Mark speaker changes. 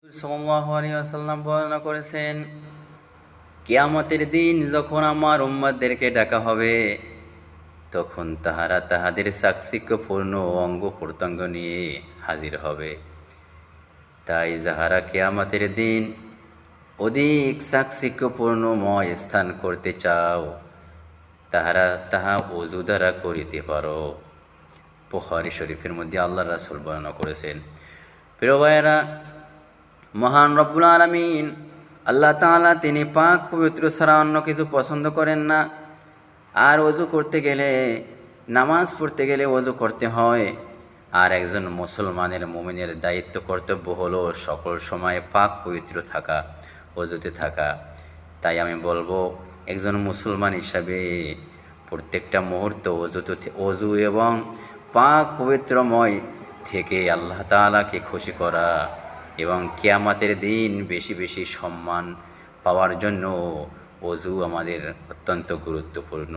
Speaker 1: সাল্লাল্লাহু আলাইহি ওয়াসাল্লাম বর্ণনা করেছেন, কিয়ামতের দিন যখন আমার উম্মতদেরকে ডাকা হবে, তখন তাহারা তাহাদের চাকচিক্যপূর্ণ অঙ্গ প্রত্যঙ্গ নিয়ে হাজির হবে। তাই যাহারা কিয়ামতের দিন অধিক চাকচিক্যপূর্ণময় স্থান করতে চাও, তাহারা তাহা ওযু দ্বারা করিতে পারো। বুখারী শরীফের মধ্যে আল্লাহ রাসূল বর্ণনা করেছেন। প্রিয় ভাইয়েরা, মহান রব্বুল আলামিন আল্লাহ তাআলা তিনি পাক পবিত্র ছাড়া অন্য কিছু পছন্দ করেন না। আর ওযু করতে গেলে, নামাজ পড়তে গেলে ওযু করতে হয়। আর একজন মুসলমানের মুমিনের দায়িত্ব কর্তব্য হলো সকল সময় পাক পবিত্র থাকা, ওযুতে থাকা। তাই আমি বলবো, একজন মুসলমান হিসাবে প্রত্যেকটা মুহূর্ত ওযু এবং পাক পবিত্রময় থেকে আল্লাহ তাআলাকে খুশি করা এবং কিয়ামতের দিন বেশি বেশি সম্মান পাওয়ার জন্য ওযু আমাদের অত্যন্ত গুরুত্বপূর্ণ।